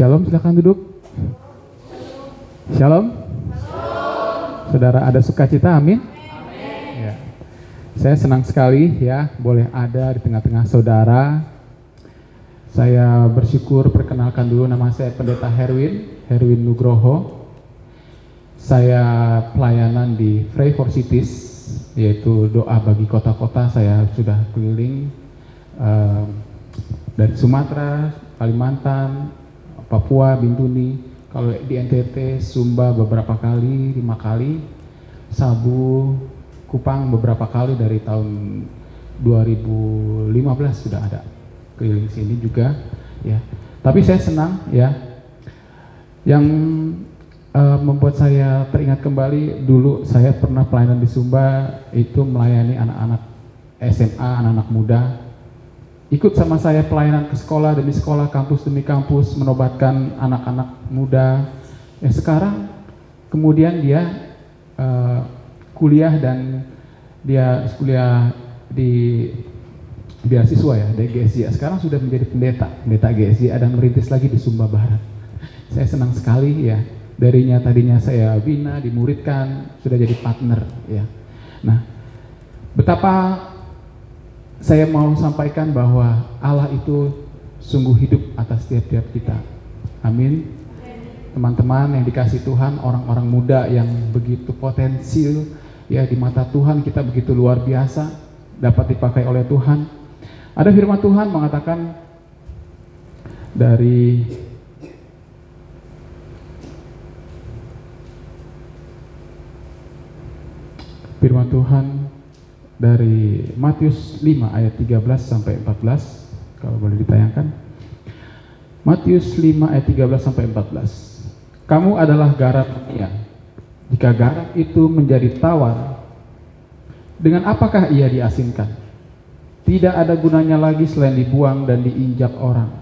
Shalom, silakan duduk. Shalom. Saudara ada sukacita, amin. Ya. Saya senang sekali ya boleh ada di tengah-tengah saudara. Saya bersyukur perkenalkan dulu, nama saya Pendeta Herwin Nugroho. Saya pelayanan di Pray for Cities, yaitu doa bagi kota-kota. Saya sudah keliling dari Sumatera, Kalimantan, Papua, Bintuni, kalau di NTT, Sumba beberapa kali, 5 kali, Sabu, Kupang beberapa kali dari tahun 2015 sudah ada keliling sini juga ya. Tapi saya senang ya, yang membuat saya teringat kembali dulu saya pernah pelayanan di Sumba, itu melayani anak-anak SMA, anak-anak muda. Ikut sama saya pelayanan ke sekolah demi sekolah, kampus demi kampus, menobatkan anak-anak muda. Ya sekarang kemudian dia kuliah, dan dia kuliah di beasiswa ya, di GSI. Sekarang sudah menjadi pendeta GSI, dan merintis lagi di Sumba Barat. Saya senang sekali ya. Tadinya saya bina, dimuridkan, sudah jadi partner ya. Nah, betapa saya mau sampaikan bahwa Allah itu sungguh hidup atas tiap-tiap kita. Amin. Teman-teman yang dikasih Tuhan, orang-orang muda yang begitu potensial ya di mata Tuhan, kita begitu luar biasa, dapat dipakai oleh Tuhan. Ada firman Tuhan mengatakan dari firman Tuhan dari Matius 5 ayat 13 sampai 14, kalau boleh ditayangkan. Matius 5 ayat 13 sampai 14. Kamu adalah garam dunia. Jika garam itu menjadi tawar, dengan apakah ia diasinkan? Tidak ada gunanya lagi selain dibuang dan diinjak orang.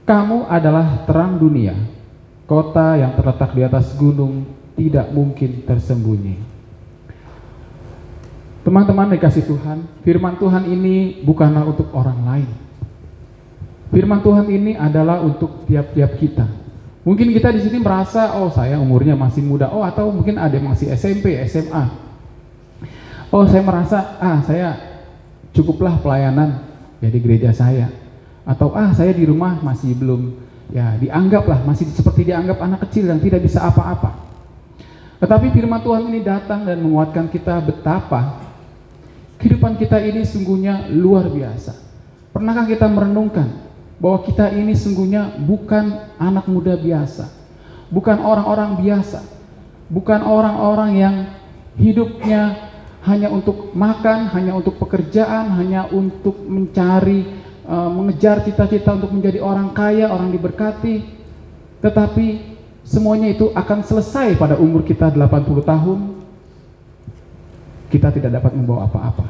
Kamu adalah terang dunia. Kota yang terletak di atas gunung tidak mungkin tersembunyi. Teman-teman dikasih Tuhan, firman Tuhan ini bukanlah untuk orang lain. Firman Tuhan ini adalah untuk tiap-tiap kita. Mungkin kita di sini merasa, oh saya umurnya masih muda, oh atau mungkin ada yang masih SMP, SMA. Oh saya merasa, saya cukuplah pelayanan ya di gereja saya. Atau saya di rumah masih belum, ya dianggaplah masih seperti dianggap anak kecil yang tidak bisa apa-apa. Tetapi firman Tuhan ini datang dan menguatkan kita betapa kehidupan kita ini sungguhnya luar biasa. Pernahkah kita merenungkan bahwa kita ini sungguhnya bukan anak muda biasa, bukan orang-orang biasa, bukan orang-orang yang hidupnya hanya untuk makan, hanya untuk pekerjaan, hanya untuk mencari, mengejar cita-cita untuk menjadi orang kaya, orang diberkati. Tetapi semuanya itu akan selesai pada umur kita 80 tahun. Kita tidak dapat membawa apa-apa.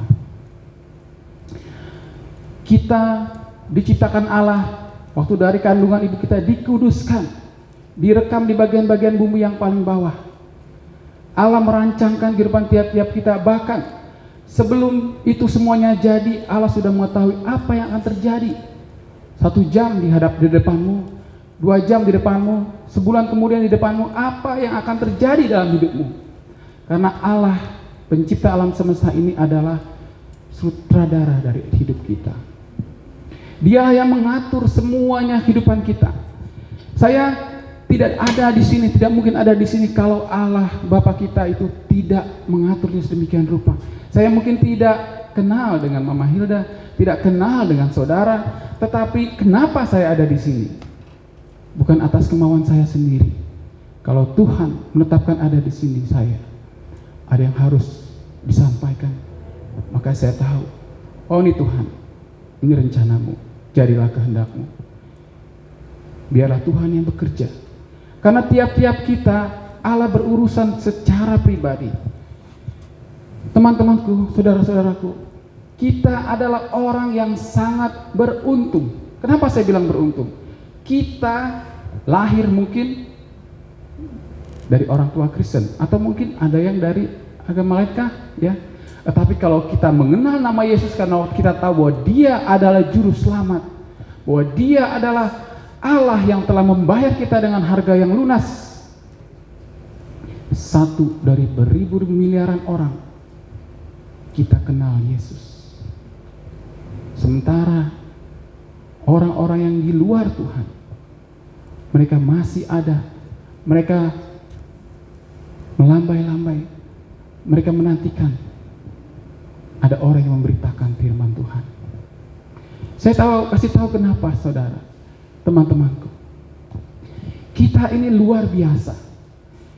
Kita diciptakan Allah waktu dari kandungan ibu kita, dikuduskan, direkam di bagian-bagian bumi yang paling bawah. Allah merancangkan kehidupan tiap-tiap kita, bahkan sebelum itu semuanya jadi, Allah sudah mengetahui apa yang akan terjadi. 1 jam di depanmu, 2 jam di depanmu, sebulan kemudian di depanmu, apa yang akan terjadi dalam hidupmu. Karena Allah pencipta alam semesta ini adalah sutradara dari hidup kita. Dia yang mengatur semuanya kehidupan kita. Saya tidak ada di sini, tidak mungkin ada di sini kalau Allah Bapa kita itu tidak mengaturnya sedemikian rupa. Saya mungkin tidak kenal dengan Mama Hilda, tidak kenal dengan saudara, tetapi kenapa saya ada di sini? Bukan atas kemauan saya sendiri. Kalau Tuhan menetapkan ada di sini saya, ada yang harus disampaikan. Maka saya tahu, oh ini Tuhan, ini rencanamu, jadilah kehendakmu. Biarlah Tuhan yang bekerja. Karena tiap-tiap kita Allah berurusan secara pribadi. Teman-temanku, saudara-saudaraku, kita adalah orang yang sangat beruntung. Kenapa saya bilang beruntung? Kita lahir mungkin dari orang tua Kristen, atau mungkin ada yang dari agama lain kah? Ya. Tetapi kalau kita mengenal nama Yesus, karena kita tahu bahwa Dia adalah juru selamat, bahwa Dia adalah Allah yang telah membayar kita dengan harga yang lunas. Satu dari beribu miliaran orang kita kenal Yesus. Sementara orang-orang yang di luar Tuhan, mereka masih ada, mereka melambai-lambai, mereka menantikan ada orang yang memberitakan firman Tuhan. Saya kasih tahu kenapa, saudara, teman-temanku. Kita ini luar biasa.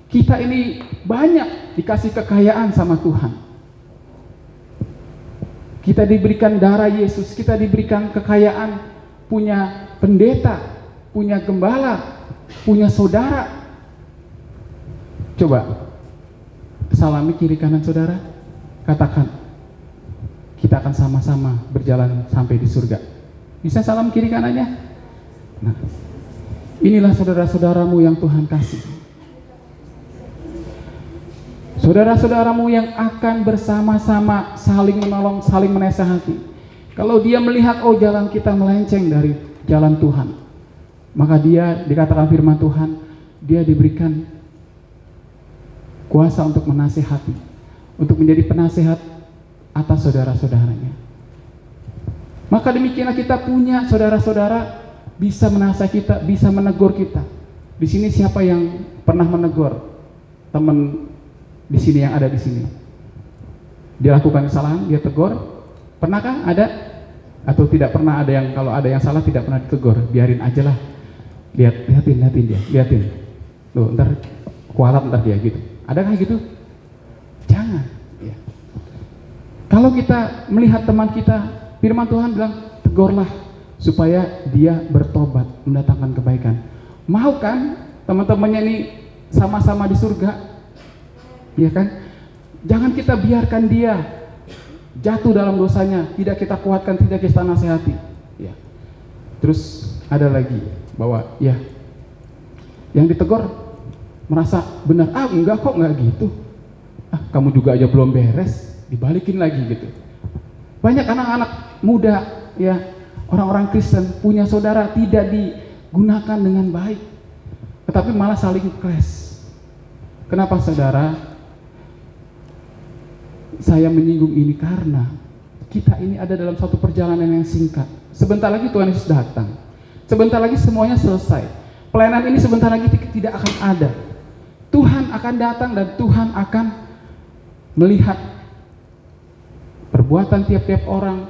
Kita ini banyak dikasih kekayaan sama Tuhan. Kita diberikan darah Yesus, kita diberikan kekayaan, punya pendeta, punya gembala, punya saudara. Coba salami kiri kanan saudara, katakan, kita akan sama-sama berjalan sampai di surga. Bisa salam kiri kanannya? Nah, inilah saudara-saudaramu yang Tuhan kasih. Saudara-saudaramu yang akan bersama-sama saling menolong, saling menasehati. Kalau dia melihat, oh jalan kita melenceng dari jalan Tuhan, maka dia, dikatakan firman Tuhan, dia diberikan kuasa untuk menasehati, untuk menjadi penasehat atas saudara-saudaranya. Maka demikianlah kita punya saudara-saudara bisa menasihati kita, bisa menegur kita. Di sini siapa yang pernah menegur teman di sini yang ada di sini? Dia lakukan kesalahan, dia tegur. Pernahkah ada? Atau tidak pernah ada yang kalau ada yang salah tidak pernah ditegur, biarin aja lah. Lihatin dia, lihatin. Loh, ntar kualat ntar dia gitu. Adakah gitu? Jangan. Ya. Kalau kita melihat teman kita, firman Tuhan bilang, tegurlah supaya dia bertobat, mendatangkan kebaikan. Mau kan teman-temannya ini sama-sama di surga? Iya kan? Jangan kita biarkan dia jatuh dalam dosanya, tidak kita kuatkan, tidak kita nasihati. Ya. Terus ada lagi bahwa ya, yang ditegur merasa benar, enggak kok, enggak gitu. Kamu juga aja belum beres, dibalikin lagi gitu. Banyak anak-anak muda, ya, orang-orang Kristen punya saudara tidak digunakan dengan baik, tetapi malah saling clash. Kenapa saudara? Saya menyinggung ini karena kita ini ada dalam satu perjalanan yang singkat. Sebentar lagi Tuhan Yesus datang. Sebentar lagi semuanya selesai. Pelayanan ini sebentar lagi tidak akan ada. Tuhan akan datang dan Tuhan akan melihat perbuatan tiap-tiap orang,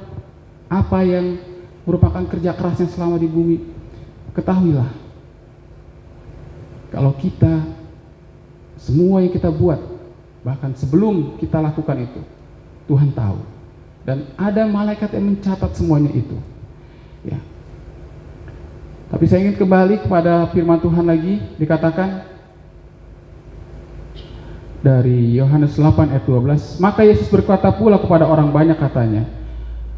apa yang merupakan kerja kerasnya selama di bumi. Ketahuilah, kalau kita semua yang kita buat, bahkan sebelum kita lakukan itu, Tuhan tahu. Dan ada malaikat yang mencatat semuanya itu. Ya. Tapi saya ingin kembali kepada firman Tuhan lagi, dikatakan dari Yohanes 8 ayat 12, maka Yesus berkata pula kepada orang banyak katanya,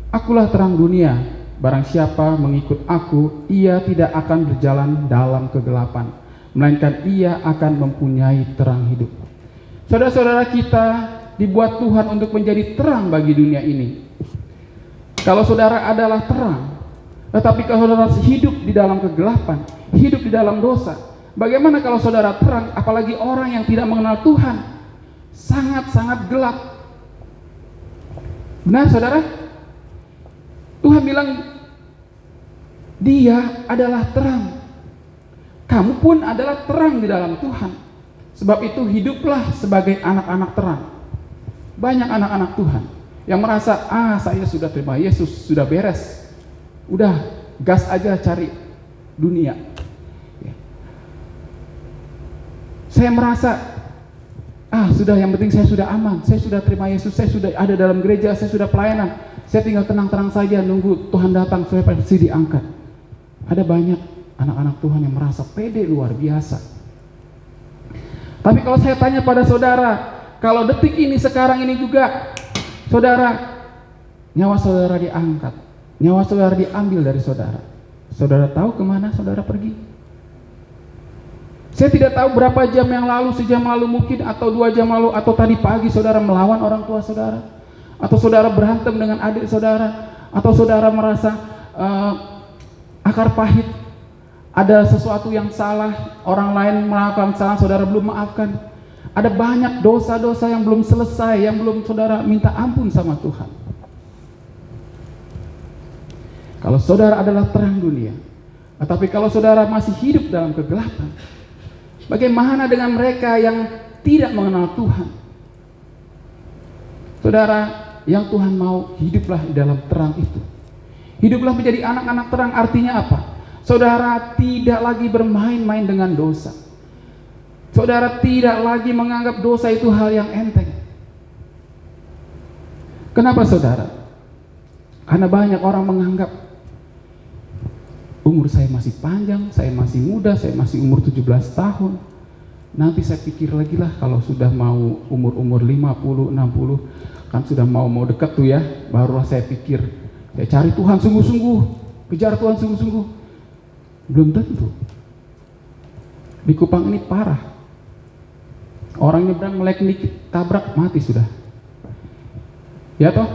akulah terang dunia, barang siapa mengikut aku, ia tidak akan berjalan dalam kegelapan, melainkan ia akan mempunyai terang hidup. Saudara-saudara kita dibuat Tuhan untuk menjadi terang bagi dunia ini. Kalau saudara adalah terang, tetapi kalau saudara hidup di dalam kegelapan, hidup di dalam dosa, bagaimana kalau saudara terang, apalagi orang yang tidak mengenal Tuhan, sangat-sangat gelap. Benar saudara? Tuhan bilang, dia adalah terang. Kamu pun adalah terang di dalam Tuhan. Sebab itu hiduplah sebagai anak-anak terang. Banyak anak-anak Tuhan yang merasa, saya sudah terima Yesus, sudah beres. Udah, gas aja cari dunia. Ya. Saya merasa, sudah, yang penting saya sudah aman, saya sudah terima Yesus, saya sudah ada dalam gereja, saya sudah pelayanan, saya tinggal tenang-tenang saja nunggu Tuhan datang supaya pasti diangkat. Ada banyak anak-anak Tuhan yang merasa pede luar biasa. Tapi kalau saya tanya pada saudara, kalau detik ini, sekarang ini juga, saudara, nyawa saudara diangkat, nyawa saudara diambil dari saudara, saudara tahu kemana saudara pergi? Saya tidak tahu berapa jam yang lalu, sejam lalu mungkin, atau 2 jam lalu, atau tadi pagi saudara melawan orang tua saudara, atau saudara berantem dengan adik saudara, atau saudara merasa akar pahit, Ada sesuatu yang salah, orang lain melakukan salah, saudara belum maafkan. Ada banyak dosa-dosa yang belum selesai, yang belum saudara minta ampun sama Tuhan. Kalau saudara adalah terang dunia, tetapi kalau saudara masih hidup dalam kegelapan, bagaimana dengan mereka yang tidak mengenal Tuhan? Saudara, yang Tuhan mau, hiduplah di dalam terang itu. Hiduplah menjadi anak-anak terang, artinya apa? Saudara tidak lagi bermain-main dengan dosa. Saudara tidak lagi menganggap dosa itu hal yang enteng. Kenapa saudara? Karena banyak orang menganggap umur saya masih panjang, saya masih muda, saya masih umur 17 tahun. Nanti saya pikir lagi lah kalau sudah mau umur-umur 50, 60, kan sudah mau dekat tuh ya, barulah saya pikir, saya cari Tuhan sungguh-sungguh, kejar Tuhan sungguh-sungguh. Belum tentu. Di Kupang ini parah. Orang nyebrang melek dikit, tabrak, mati sudah. Ya toh,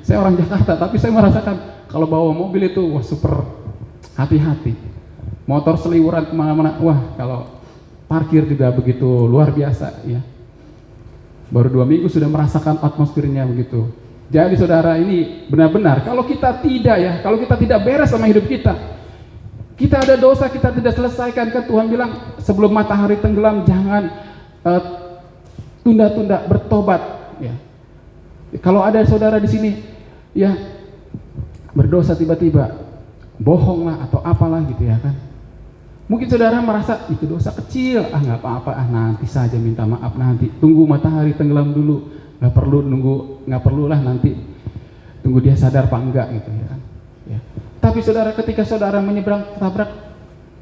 saya orang Jakarta, tapi saya merasakan kalau bawa mobil itu wah super hati-hati. Motor seliwuran kemana-mana, wah kalau parkir juga begitu luar biasa ya. Baru 2 minggu sudah merasakan atmosfernya begitu. Jadi saudara, ini benar-benar kalau kita tidak beres sama hidup kita ada dosa kita tidak selesaikan, kan Tuhan bilang sebelum matahari tenggelam jangan tunda-tunda, bertobat ya. Kalau ada saudara di sini ya berdosa tiba-tiba, bohonglah atau apalah gitu ya kan. Mungkin saudara merasa itu dosa kecil, nggak apa-apa, nanti saja minta maaf, nanti tunggu matahari tenggelam dulu, nggak perlulah nanti tunggu dia sadar apa enggak gitu ya kan. Ya. Tapi saudara, ketika saudara menyeberang tabrak,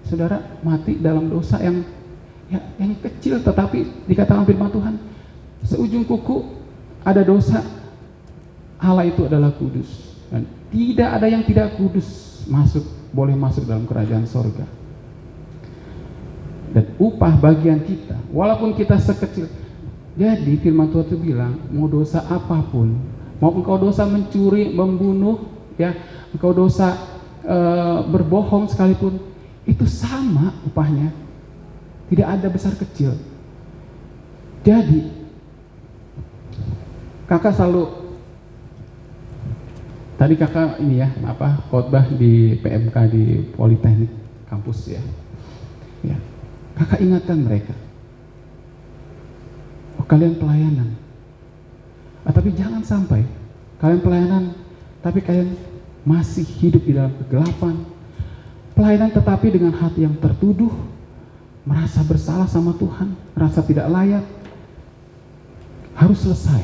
saudara mati dalam dosa yang kecil, tetapi dikatakan firman Tuhan seujung kuku ada dosa. Allah itu adalah kudus dan tidak ada yang tidak kudus boleh masuk dalam kerajaan sorga. Dan upah bagian kita, walaupun kita sekecil, jadi firman Tuhan itu bilang, mau dosa apapun, mau engkau dosa mencuri, membunuh, ya, engkau dosa berbohong sekalipun, itu sama upahnya, tidak ada besar kecil. Jadi kakak selalu, tadi kakak ini ya khotbah di PMK di Politeknik kampus ya. Kakak ingatkan mereka, kalian pelayanan, tapi jangan sampai kalian pelayanan tapi kalian masih hidup di dalam kegelapan. Pelayanan tetapi dengan hati yang tertuduh, merasa bersalah sama Tuhan, merasa tidak layak, harus selesai.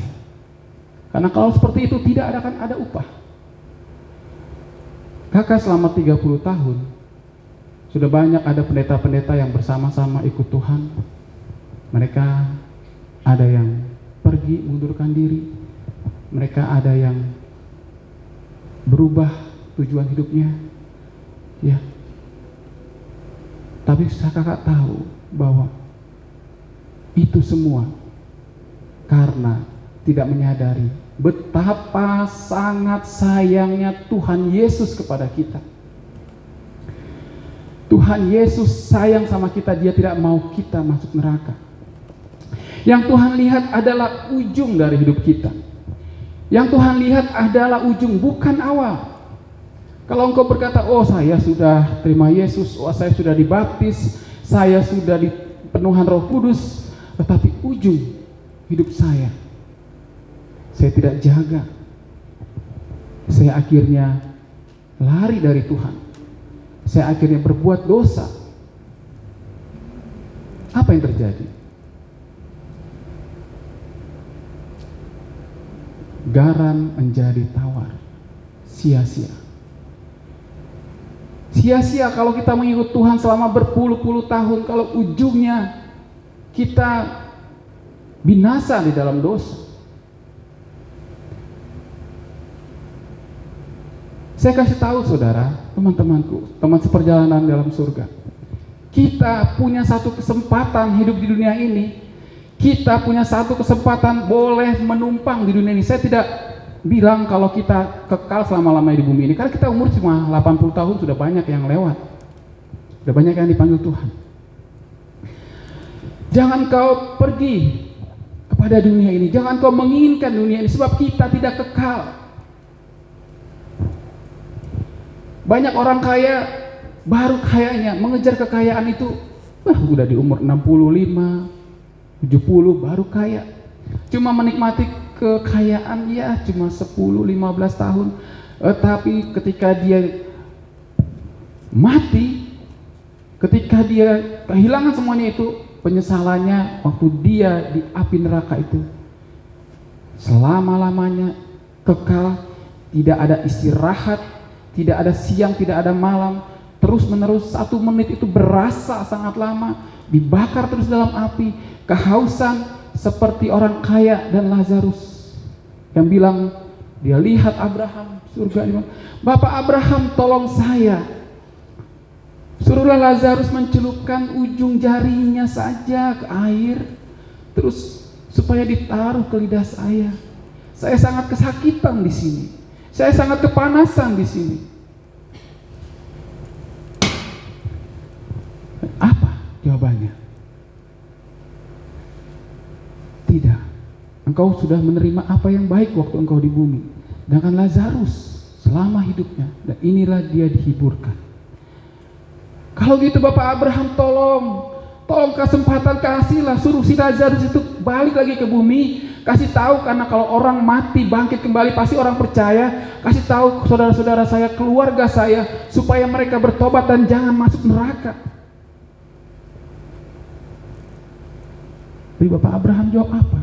Karena kalau seperti itu tidak akan ada upah. Kakak selama 30 tahun sudah banyak ada pendeta-pendeta yang bersama-sama ikut Tuhan. Mereka ada yang pergi mundurkan diri, mereka ada yang berubah tujuan hidupnya, ya. Tapi kakak tahu bahwa itu semua karena tidak menyadari betapa sangat sayangnya Tuhan Yesus kepada kita. Tuhan Yesus sayang sama kita, Dia tidak mau kita masuk neraka. Yang Tuhan lihat adalah ujung dari hidup kita. Yang Tuhan lihat adalah ujung, bukan awal. Kalau engkau berkata, oh saya sudah terima Yesus, oh saya sudah dibaptis, saya sudah dipenuhan Roh Kudus, tetapi ujung hidup saya tidak jaga, saya akhirnya lari dari Tuhan, saya akhirnya berbuat dosa. Apa yang terjadi? Garam menjadi tawar, sia-sia. Sia-sia kalau kita mengikut Tuhan selama berpuluh-puluh tahun, kalau ujungnya kita binasa di dalam dosa. Saya kasih tahu saudara, teman-temanku, teman seperjalanan dalam surga, kita punya satu kesempatan hidup di dunia ini. Kita punya satu kesempatan boleh menumpang di dunia ini. Saya tidak bilang kalau kita kekal selama-lamanya di bumi ini, karena kita umur cuma 80 tahun, sudah banyak yang lewat. Udah banyak yang dipanggil Tuhan. Jangan kau pergi kepada dunia ini, jangan kau menginginkan dunia ini, sebab kita tidak kekal. Banyak orang kaya baru kayanya mengejar kekayaan itu udah di umur 65, 70 baru kaya. Cuma menikmati kekayaan ya cuma 10-15 tahun. Tapi ketika dia mati, ketika dia kehilangan semuanya itu, penyesalannya waktu dia di api neraka itu selama-lamanya kekal, tidak ada istirahat, tidak ada siang, tidak ada malam, terus menerus. 1 menit itu berasa sangat lama, dibakar terus dalam api, kehausan seperti orang kaya dan Lazarus yang bilang dia lihat Abraham surga. Bapak Abraham, tolong saya, suruhlah Lazarus mencelupkan ujung jarinya saja ke air, terus supaya ditaruh ke lidah saya. Saya sangat kesakitan di sini. Saya sangat kepanasan di sini. Apa jawabannya? Tidak. Engkau sudah menerima apa yang baik waktu engkau di bumi. Sedangkan Lazarus selama hidupnya, dan inilah dia dihiburkan. Kalau gitu Bapak Abraham, tolong kesempatan kasihlah, suruh si Lazarus itu balik lagi ke bumi. Kasih tahu, karena kalau orang mati bangkit kembali pasti orang percaya. Kasih tahu saudara-saudara saya, keluarga saya, supaya mereka bertobat dan jangan masuk neraka. Tapi Bapak Abraham jawab apa?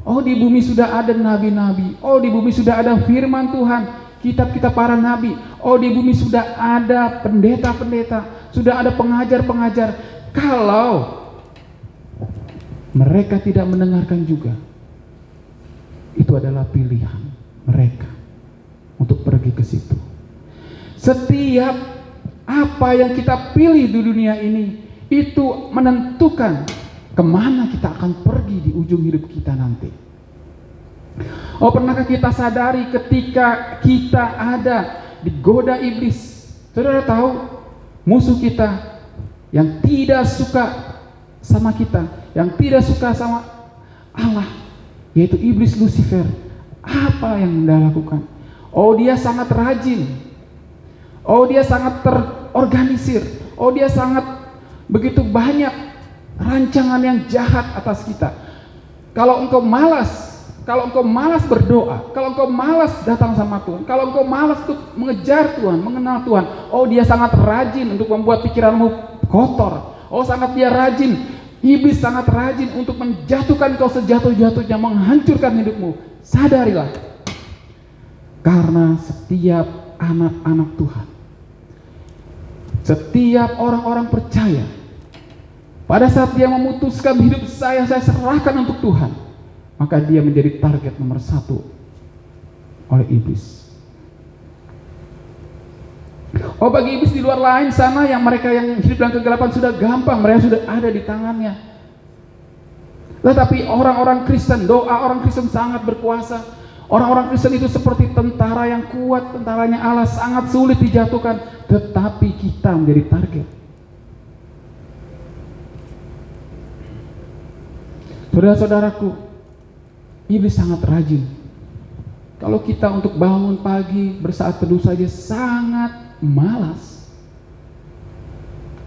Oh, di bumi sudah ada nabi-nabi. Oh, di bumi sudah ada firman Tuhan, kitab-kitab para nabi. Oh, di bumi sudah ada pendeta-pendeta, sudah ada pengajar-pengajar. Kalau mereka tidak mendengarkan juga, itu adalah pilihan mereka untuk pergi ke situ. Setiap apa yang kita pilih di dunia ini, itu menentukan kemana kita akan pergi di ujung hidup kita nanti. Oh, pernahkah kita sadari ketika kita ada digoda iblis? Saudara tahu, musuh kita yang tidak suka sama kita, yang tidak suka sama Allah, yaitu iblis Lucifer. Apa yang dia lakukan? Oh, dia sangat rajin. Oh, dia sangat terorganisir. Oh, dia sangat begitu banyak rancangan yang jahat atas kita. Kalau engkau malas berdoa, kalau engkau malas datang sama Tuhan, kalau engkau malas untuk mengejar Tuhan, mengenal Tuhan, oh, dia sangat rajin untuk membuat pikiranmu kotor. Oh, sangat dia rajin. Iblis sangat rajin untuk menjatuhkan kau sejatuh-jatuhnya, menghancurkan hidupmu. Sadarilah, karena setiap anak-anak Tuhan, setiap orang-orang percaya, pada saat dia memutuskan hidup saya serahkan untuk Tuhan, maka dia menjadi target nomor 1 oleh iblis. Oh, bagi iblis di luar lain sana, yang mereka yang hidup dalam kegelapan sudah gampang, mereka sudah ada di tangannya. Tetapi orang-orang Kristen, doa orang Kristen sangat berkuasa. Orang-orang Kristen itu seperti tentara yang kuat, tentaranya Allah, sangat sulit dijatuhkan. Tetapi kita menjadi target. Saudara-saudaraku, iblis sangat rajin. Kalau kita untuk bangun pagi bersaat teduh saja sangat malas.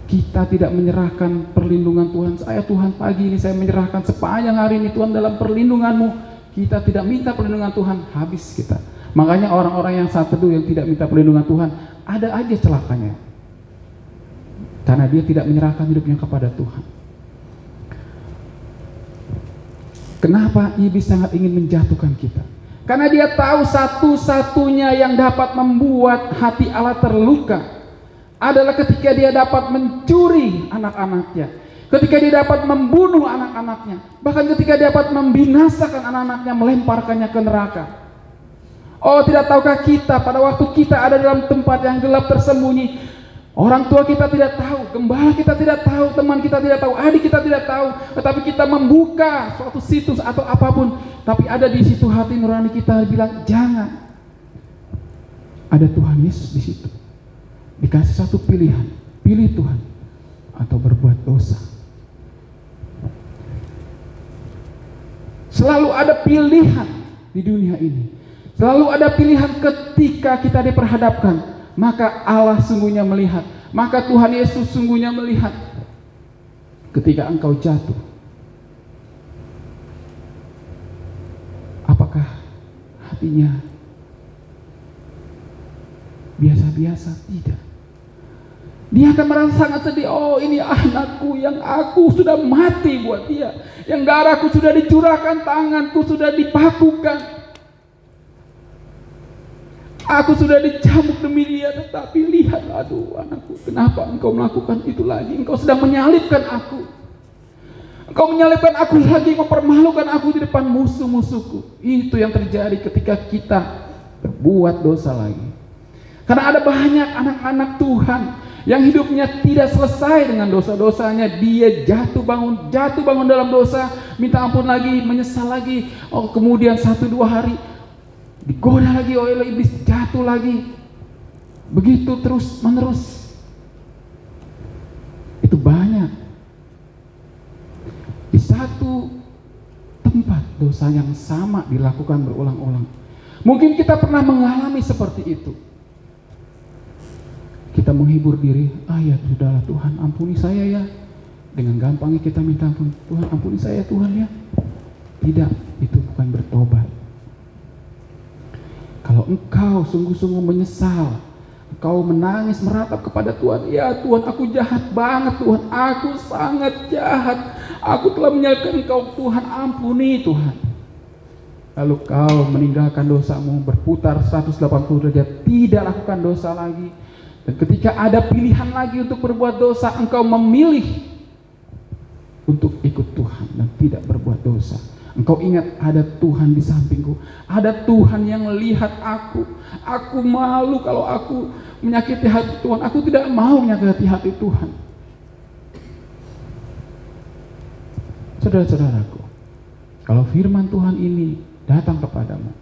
Kita tidak menyerahkan perlindungan Tuhan. Tuhan, pagi ini saya menyerahkan sepanjang hari ini Tuhan dalam perlindungan-Mu. Kita tidak minta perlindungan Tuhan, habis kita. Makanya orang-orang yang saat teduh yang tidak minta perlindungan Tuhan, ada aja celakanya. Karena dia tidak menyerahkan hidupnya kepada Tuhan. Kenapa iblis sangat ingin menjatuhkan kita? Karena dia tahu satu-satunya yang dapat membuat hati Allah terluka adalah ketika dia dapat mencuri anak-anaknya, ketika dia dapat membunuh anak-anaknya, bahkan ketika dia dapat membinasakan anak-anaknya, melemparkannya ke neraka. Oh, tidak tahukah kita pada waktu kita ada dalam tempat yang gelap tersembunyi, orang tua kita tidak tahu, gembala kita tidak tahu, teman kita tidak tahu, adik kita tidak tahu, tetapi kita membuka suatu situs atau apapun, tapi ada di situ hati nurani kita bilang jangan. Ada Tuhan Yesus di situ. Dikasih satu pilihan pilih Tuhan atau berbuat dosa. Selalu ada pilihan di dunia ini. Selalu ada pilihan ketika kita diperhadapkan. Maka Allah sungguhnya melihat. Maka Tuhan Yesus sungguhnya melihat. Ketika engkau jatuh, apakah hatinya biasa-biasa? Tidak. Dia akan merasa sangat sedih. Oh, ini anakku yang aku sudah mati buat dia, yang darahku sudah dicurahkan, tanganku sudah dipakukan, aku sudah dicambuk demi dia. Tetapi lihat, aduh anakku, kenapa engkau melakukan itu lagi? Engkau sedang menyalibkan aku. Engkau menyalibkan aku lagi, mempermalukan aku di depan musuh-musuhku. Itu yang terjadi ketika kita berbuat dosa lagi. Karena ada banyak anak-anak Tuhan yang hidupnya tidak selesai dengan dosa-dosanya. Dia jatuh bangun dalam dosa, minta ampun lagi, menyesal lagi. Oh, kemudian 1-2 hari digoda lagi oleh iblis, jatuh lagi. Begitu terus menerus. Itu banyak. Di satu tempat dosa yang sama dilakukan berulang-ulang. Mungkin kita pernah mengalami seperti itu. Kita menghibur diri, ya sudahlah Tuhan ampuni saya ya. Dengan gampangnya kita minta ampun, Tuhan ampuni saya Tuhan ya. Tidak, itu bukan bertobat. Kalau engkau sungguh-sungguh menyesal, engkau menangis meratap kepada Tuhan, ya Tuhan aku jahat banget Tuhan, aku sangat jahat, aku telah menyalahkan engkau Tuhan, ampuni Tuhan. Lalu kau meninggalkan dosamu, berputar 180 derajat, tidak lakukan dosa lagi. Dan ketika ada pilihan lagi untuk berbuat dosa, engkau memilih untuk ikut Tuhan dan tidak berbuat dosa. Engkau ingat ada Tuhan di sampingku, ada Tuhan yang melihat aku. Aku malu kalau aku menyakiti hati Tuhan. Aku tidak mau menyakiti hati Tuhan. Saudara-saudaraku, kalau firman Tuhan ini datang kepadamu,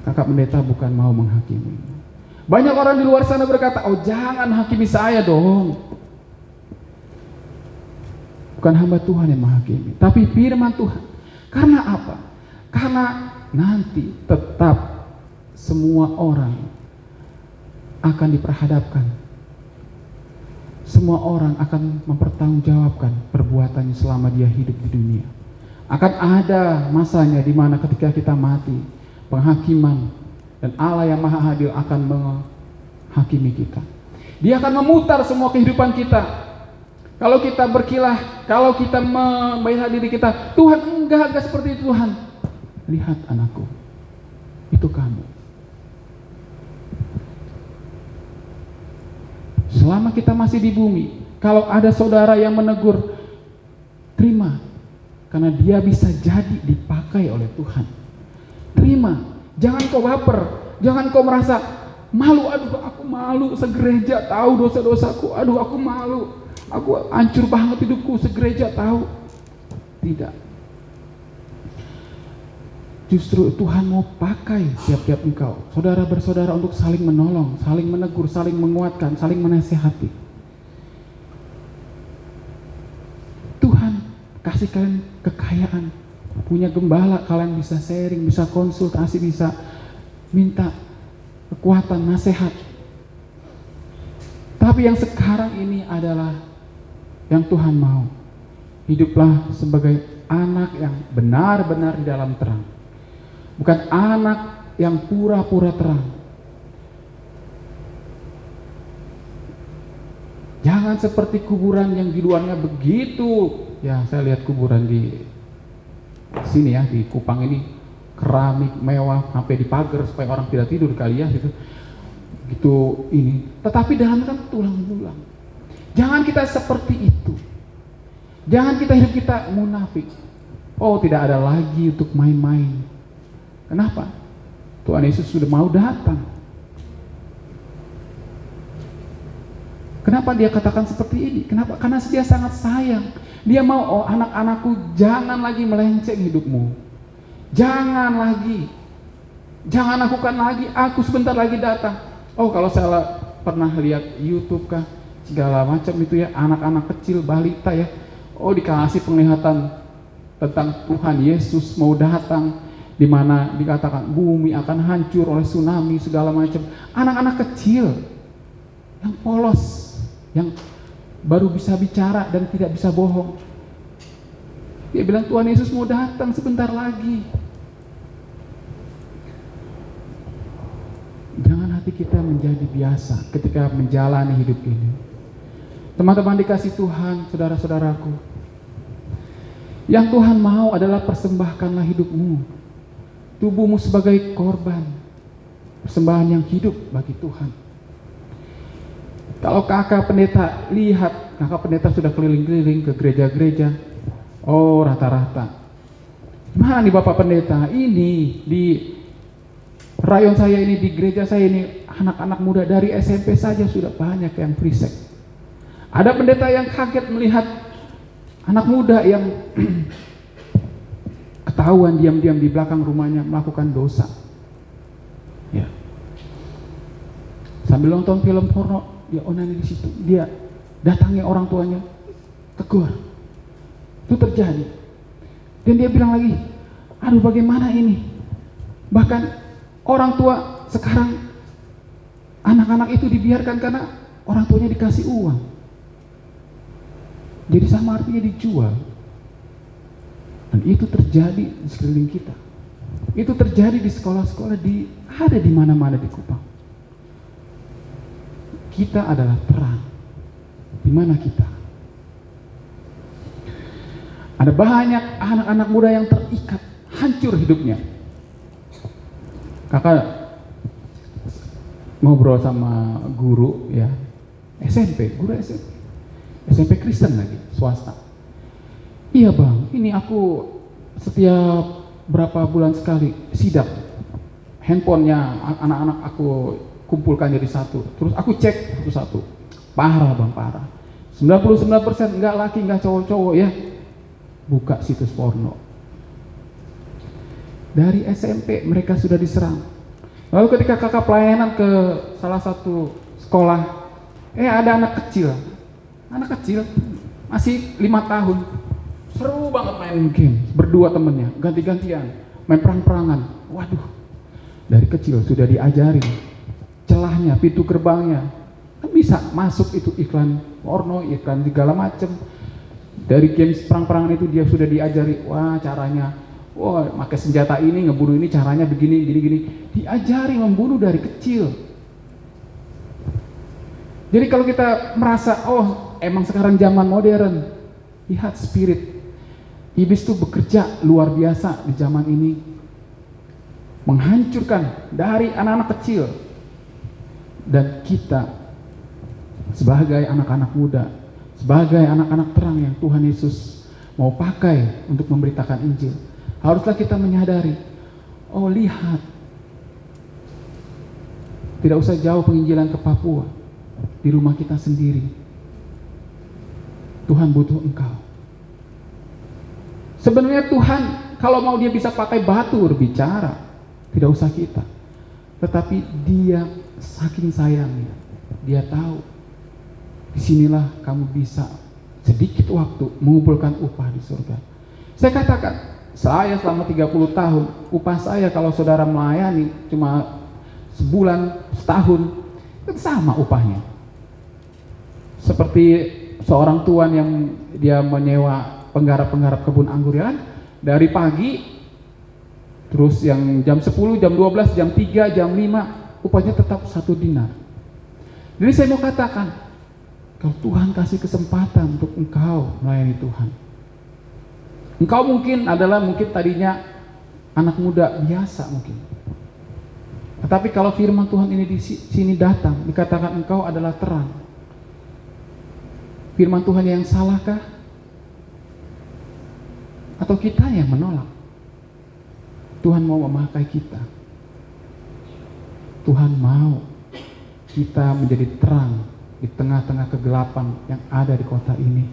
kakak pendeta bukan mau menghakimi. Banyak orang di luar sana berkata, oh jangan hakimi saya dong. Bukan hamba Tuhan yang menghakimi, tapi firman Tuhan. Karena apa? Karena nanti tetap semua orang akan diperhadapkan. Semua orang akan mempertanggungjawabkan perbuatannya selama dia hidup di dunia. Akan ada masanya di mana ketika kita mati, penghakiman dan Allah yang maha adil akan menghakimi kita. Dia akan memutar semua kehidupan kita. Kalau kita berkilah, kalau kita membela diri kita, Tuhan enggak seperti itu Tuhan. Lihat anakku, itu kamu. Selama kita masih di bumi, kalau ada saudara yang menegur, terima. Karena dia bisa jadi dipakai oleh Tuhan. Terima. Jangan kau baper, jangan kau merasa malu, aduh aku malu, segereja tahu dosa-dosaku, aduh aku malu, aku hancur banget hidupku, segereja tahu. Tidak. Justru Tuhan mau pakai tiap-tiap engkau, saudara bersaudara, untuk saling menolong, saling menegur, saling menguatkan, saling menasihati. Tuhan kasih kalian kekayaan, punya gembala, kalian bisa sharing, bisa konsultasi, bisa minta kekuatan, nasihat. Tapi yang sekarang ini adalah yang Tuhan mau. Hiduplah sebagai anak yang benar-benar di dalam terang. Bukan anak yang pura-pura terang. Jangan seperti kuburan yang di luarnya begitu. Ya, saya lihat kuburan di sini ya, di Kupang ini, keramik mewah sampai di pagar supaya orang tidak tidur kali ya gitu. Gitu ini. Tetapi dalam kan tulang belulang. Jangan kita seperti itu. Jangan kita hidup kita munafik. Oh, tidak ada lagi untuk main-main. Kenapa? Tuhan Yesus sudah mau datang. Kenapa dia katakan seperti ini? Kenapa? Karena dia sangat sayang. Dia mau, oh anak-anakku, jangan lagi melenceng hidupmu. Jangan lagi. Jangan lakukan lagi, aku sebentar lagi datang. Oh, kalau saya pernah lihat YouTube kah, segala macam itu ya, anak-anak kecil, balita ya, dikasih penglihatan tentang Tuhan Yesus mau datang, di mana dikatakan bumi akan hancur oleh tsunami segala macam. Anak-anak kecil yang polos, yang baru bisa bicara dan tidak bisa bohong. Dia bilang Tuhan Yesus mau datang sebentar lagi. Jangan hati kita menjadi biasa ketika menjalani hidup ini. Teman-teman dikasih Tuhan, saudara-saudaraku, yang Tuhan mau adalah persembahkanlah hidupmu, tubuhmu sebagai korban, persembahan yang hidup bagi Tuhan. Kalau kakak pendeta lihat, kakak pendeta sudah keliling-keliling ke gereja-gereja, rata-rata, mana nih Bapak Pendeta, ini di rayon saya ini, di gereja saya ini, anak-anak muda dari SMP saja sudah banyak yang free sex. Ada pendeta yang kaget melihat anak muda yang ketahuan diam-diam di belakang rumahnya melakukan dosa. Ya. Sambil nonton film porno, dia onani di situ. Dia datangi orang tuanya, tegur. Itu terjadi. Dan dia bilang lagi, aduh bagaimana ini? Bahkan orang tua sekarang, anak-anak itu dibiarkan karena orang tuanya dikasih uang. Jadi sama artinya dijual. Dan itu terjadi di sekeliling kita. Itu terjadi di sekolah-sekolah, ada di mana-mana di Kupang. Kita adalah terang. Di mana kita? Ada banyak anak-anak muda yang terikat, hancur hidupnya. Kakak ngobrol sama guru ya, guru SMP Kristen lagi, swasta. Iya bang, ini aku setiap berapa bulan sekali sidak handphonenya anak-anak, aku kumpulkan jadi satu, terus aku cek satu-satu. Parah bang, parah. 99% enggak laki, enggak cowok-cowok ya, buka situs porno. Dari SMP mereka sudah diserang. Lalu ketika kakak pelayanan ke salah satu sekolah, ada anak kecil masih 5 tahun, seru banget main game berdua temennya, ganti-gantian main perang-perangan. Waduh, dari kecil sudah diajarin celahnya, pintu gerbangnya, kan bisa masuk itu iklan porno, iklan segala macem. Dari games perang-perangan itu dia sudah diajari, caranya pakai senjata ini, ngebunuh ini, caranya begini, gini. Diajari membunuh dari kecil. Jadi kalau kita merasa, emang sekarang zaman modern, lihat spirit. Iblis itu bekerja luar biasa di zaman ini. Menghancurkan dari anak-anak kecil. Dan kita sebagai anak-anak muda, sebagai anak-anak terang yang Tuhan Yesus mau pakai untuk memberitakan Injil, haruslah kita menyadari, lihat, tidak usah jauh penginjilan ke Papua, di rumah kita sendiri. Tuhan butuh engkau. Sebenarnya Tuhan kalau mau dia bisa pakai batu berbicara, tidak usah kita. Tetapi dia saking sayangnya, dia tahu disinilah kamu bisa sedikit waktu mengumpulkan upah di surga. Saya katakan, saya selama 30 tahun, upah saya kalau saudara melayani cuma sebulan, setahun, itu sama upahnya. Seperti seorang tuan yang dia menyewa penggarap-penggarap kebun anggur ya kan, dari pagi, terus yang jam 10, jam 12, jam 3, jam 5, upahnya tetap 1 dinar. Jadi saya mau katakan, kalau Tuhan kasih kesempatan untuk engkau melayani Tuhan, engkau mungkin tadinya anak muda biasa mungkin. Tetapi kalau firman Tuhan ini di sini datang, dikatakan engkau adalah terang. Firman Tuhan yang salahkah? Atau kita yang menolak? Tuhan mau memakai kita. Tuhan mau kita menjadi terang di tengah-tengah kegelapan yang ada di kota ini.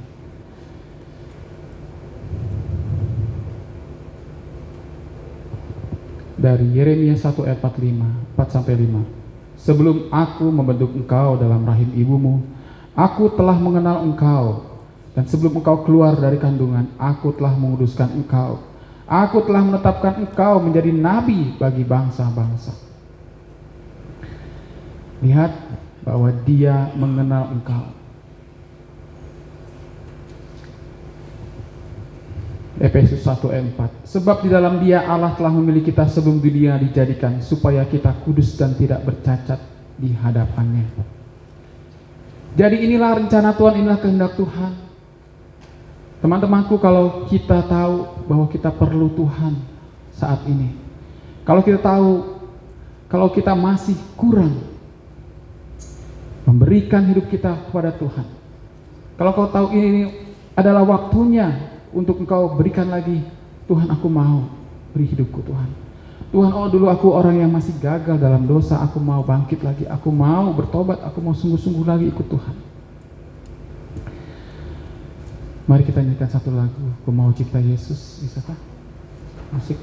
Dari Yeremia 1 ayat 4 sampai 5. Sebelum aku membentuk engkau dalam rahim ibumu, aku telah mengenal engkau. Dan sebelum engkau keluar dari kandungan, aku telah menguduskan engkau. Aku telah menetapkan engkau menjadi nabi bagi bangsa-bangsa. Lihat bahwa Dia mengenal engkau. Efesus 1 ayat 4. Sebab di dalam Dia Allah telah memilih kita sebelum dunia dijadikan, supaya kita kudus dan tidak bercacat di hadapannya. Jadi inilah rencana Tuhan, inilah kehendak Tuhan. Teman-temanku, kalau kita tahu bahwa kita perlu Tuhan saat ini, kalau kita tahu kalau kita masih kurang memberikan hidup kita kepada Tuhan, kalau kau tahu ini adalah waktunya untuk engkau berikan lagi, Tuhan, aku mau beri hidupku Tuhan. Tuhan, oh dulu aku orang yang masih gagal dalam dosa, aku mau bangkit lagi, aku mau bertobat, aku mau sungguh-sungguh lagi ikut Tuhan. Mari kita nyanyikan satu lagu, Ku Mau Cipta Yesus, bisakah? Musik.